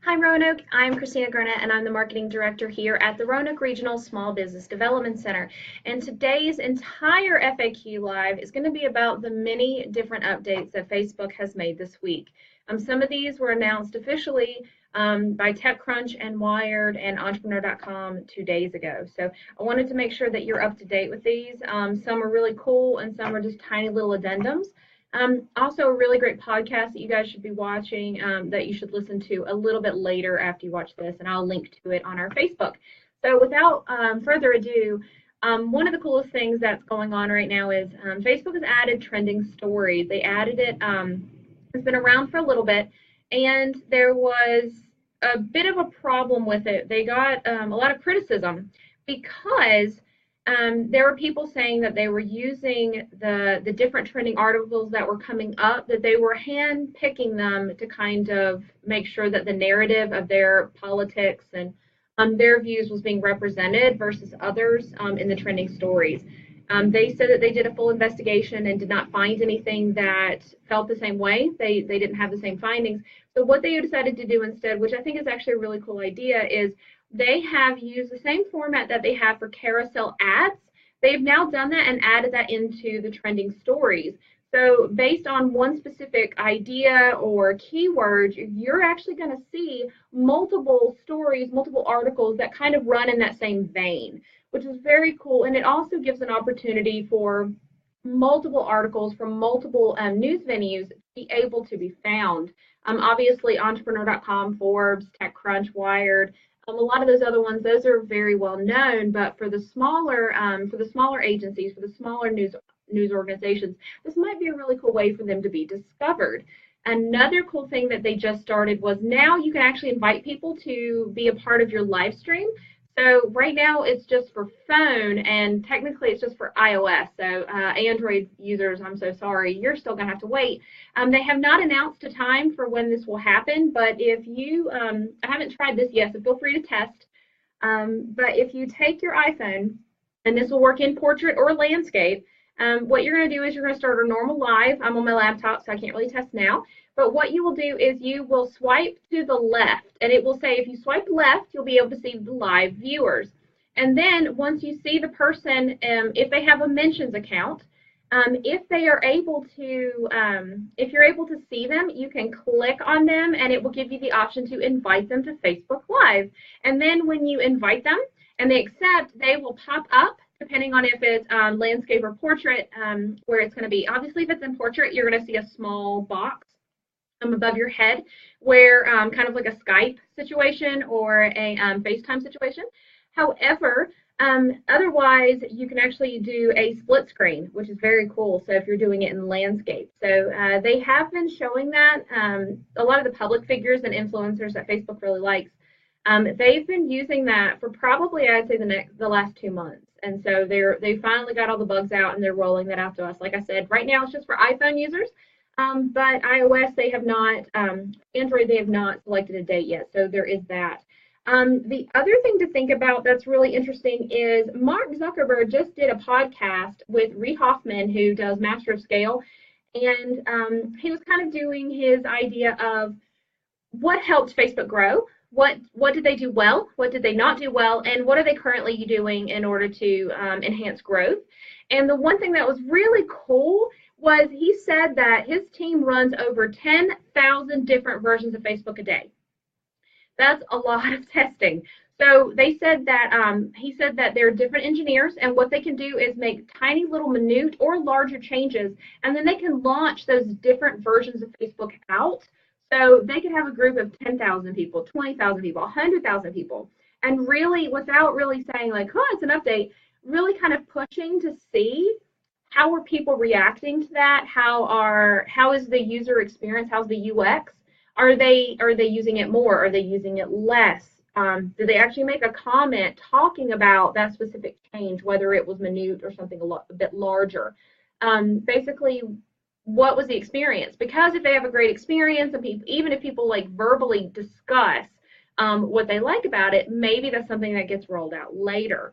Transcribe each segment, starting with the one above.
Hi Roanoke, I'm Christina Gurnett and I'm the Marketing Director here at the Roanoke Regional Small Business Development Center. And today's entire FAQ Live is going to be about the many different updates that Facebook has made this week. Some of these were announced officially by TechCrunch and Wired and Entrepreneur.com 2 days ago. So I wanted to make sure that you're up to date with these. Some are really cool and some are just tiny little addendums. Also, a really great podcast that you guys should be watching that you should listen to a little bit later after you watch this, and I'll link to it on our Facebook. So without further ado, one of the coolest things that's going on right now is Facebook has added trending stories. They added it, it's been around for a little bit, and there was a bit of a problem with it. They got a lot of criticism because there were people saying that they were using the different trending articles that were coming up, that they were hand picking them to kind of make sure that the narrative of their politics and their views was being represented versus others in the trending stories. They said that they did a full investigation and did not find anything that felt the same way. They didn't have the same findings. So what they decided to do instead, which I think is actually a really cool idea, is they have used the same format that they have for carousel ads. They've now done that and added that into the trending stories. So based on one specific idea or keyword, you're actually going to see multiple stories, multiple articles that kind of run in that same vein, which is very cool. And it also gives an opportunity for multiple articles from multiple news venues to be able to be found. Obviously, Entrepreneur.com, Forbes, TechCrunch, Wired, a lot of those other ones, those are very well known. But for the smaller agencies, for the smaller news organizations, this might be a really cool way for them to be discovered. Another cool thing that they just started was now you can actually invite people to be a part of your live stream. So right now it's just for phone, and technically it's just for iOS. So Android users, I'm so sorry, you're still going to have to wait. They have not announced a time for when this will happen, but if you, I haven't tried this yet, so feel free to test. But if you take your iPhone, and this will work in portrait or landscape, what you're going to do is you're going to start a normal live. I'm on my laptop, so I can't really test now. But what you will do is you will swipe to the left, and it will say if you swipe left, you'll be able to see the live viewers. And then once you see the person, if they have a mentions account, if they are able to, if you're able to see them, you can click on them, and it will give you the option to invite them to Facebook Live. And then when you invite them and they accept, they will pop up depending on if it's landscape or portrait, where it's going to be. Obviously, if it's in portrait, you're going to see a small box above your head where kind of like a Skype situation or a FaceTime situation. However, otherwise, you can actually do a split screen, which is very cool. So if you're doing it in landscape. So they have been showing that. A lot of the public figures and influencers that Facebook really likes, they've been using that for probably, I'd say, the last 2 months. And so they finally got all the bugs out and they're rolling that out to us. Like I said, right now it's just for iPhone users. But iOS, they have not, Android, they have not selected a date yet. So there is that. The other thing to think about that's really interesting is Mark Zuckerberg just did a podcast with Reid Hoffman, who does Master of Scale. And he was kind of doing his idea of what helped Facebook grow. What did they do well? What did they not do well? And what are they currently doing in order to enhance growth? And the one thing that was really cool was he said that his team runs over 10,000 different versions of Facebook a day. That's a lot of testing. So they said that he said that there are different engineers, and what they can do is make tiny little minute or larger changes, and then they can launch those different versions of Facebook out. So they could have a group of 10,000 people, 20,000 people, 100,000 people, and really, without really saying like, oh, it's an update, really kind of pushing to see how are people reacting to that? How is the user experience? How's the UX? Are they using it more? Are they using it less? Do they actually make a comment talking about that specific change, whether it was minute or something a bit larger? Basically, what was the experience? Because if they have a great experience, and even if people like verbally discuss what they like about it, maybe that's something that gets rolled out later.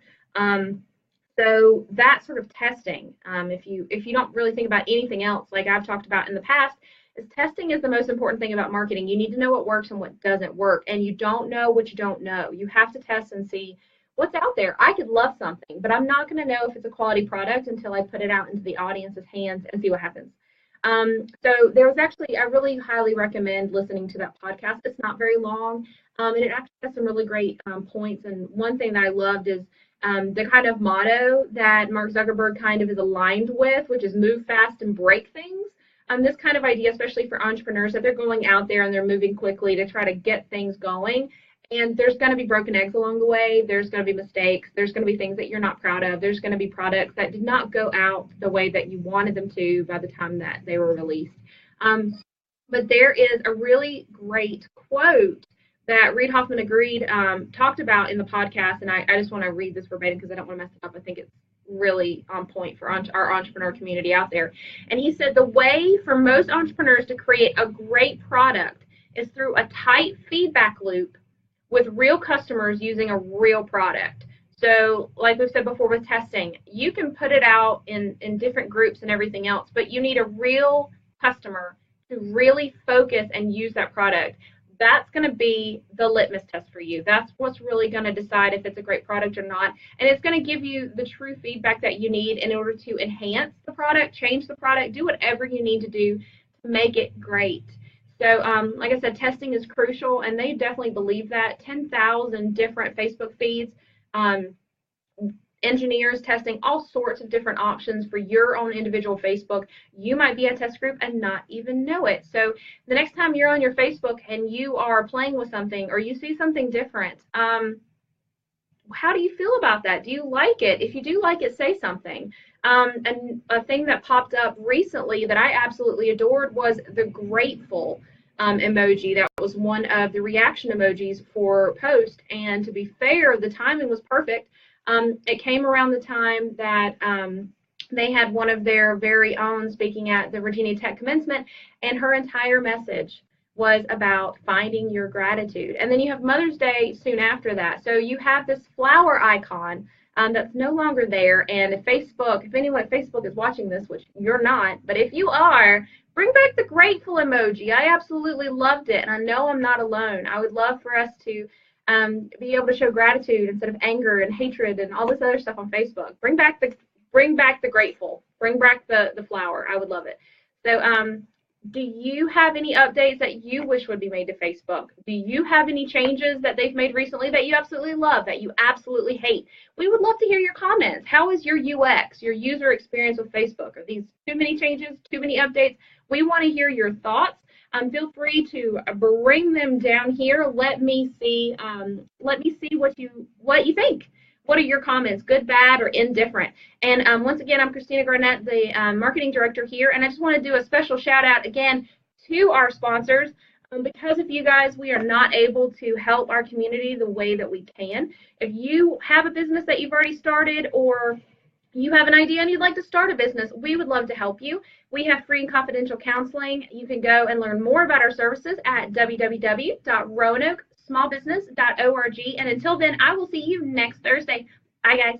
So that sort of testing, if you don't really think about anything else, like I've talked about in the past, is testing is the most important thing about marketing. You need to know what works and what doesn't work, and you don't know what you don't know. You have to test and see what's out there. I could love something, but I'm not going to know if it's a quality product until I put it out into the audience's hands and see what happens. So there was actually, I really highly recommend listening to that podcast. It's not very long, and it actually has some really great points. And one thing that I loved is the kind of motto that Mark Zuckerberg kind of is aligned with, which is move fast and break things. This kind of idea, especially for entrepreneurs, that they're going out there and they're moving quickly to try to get things going. And there's going to be broken eggs along the way. There's going to be mistakes. There's going to be things that you're not proud of. There's going to be products that did not go out the way that you wanted them to by the time that they were released. But there is a really great quote that Reid Hoffman-Agreed talked about in the podcast, and I just want to read this verbatim because I don't want to mess it up. I think it's really on point for our entrepreneur community out there. And he said, the way for most entrepreneurs to create a great product is through a tight feedback loop with real customers using a real product. So like we've said before with testing, you can put it out in different groups and everything else, but you need a real customer to really focus and use that product. That's going to be the litmus test for you. That's what's really going to decide if it's a great product or not. And it's going to give you the true feedback that you need in order to enhance the product, change the product, do whatever you need to do to make it great. So like I said, testing is crucial, and they definitely believe that. 10,000 different Facebook feeds, engineers testing all sorts of different options for your own individual Facebook. You might be a test group and not even know it. So the next time you're on your Facebook and you are playing with something or you see something different, how do you feel about that? Do you like it? If you do like it, say something. And a thing that popped up recently that I absolutely adored was the grateful emoji. That was one of the reaction emojis for post. And to be fair, the timing was perfect. It came around the time that they had one of their very own speaking at the Virginia Tech commencement, and her entire message was about finding your gratitude. And then you have Mother's Day soon after that. So you have this flower icon that's no longer there. And if anyone at Facebook is watching this, which you're not, but if you are, bring back the grateful emoji. I absolutely loved it, and I know I'm not alone. I would love for us to be able to show gratitude instead of anger and hatred and all this other stuff on Facebook. Bring back the grateful. Bring back the flower. I would love it. So do you have any updates that you wish would be made to Facebook? Do you have any changes that they've made recently that you absolutely love, that you absolutely hate? We would love to hear your comments. How is your UX, your user experience with Facebook? Are these too many changes, too many updates? We want to hear your thoughts. Feel free to bring them down here. Let me see what you think. What are your comments, good, bad, or indifferent? And once again, I'm Christina Garnett, the marketing director here, and I just want to do a special shout out again to our sponsors. Because of you guys, we are not able to help our community the way that we can. If you have a business that you've already started, or you have an idea and you'd like to start a business, we would love to help you. We have free and confidential counseling. You can go and learn more about our services at www.roanoke smallbusiness.org. And until then, I will see you next Thursday. Bye, guys.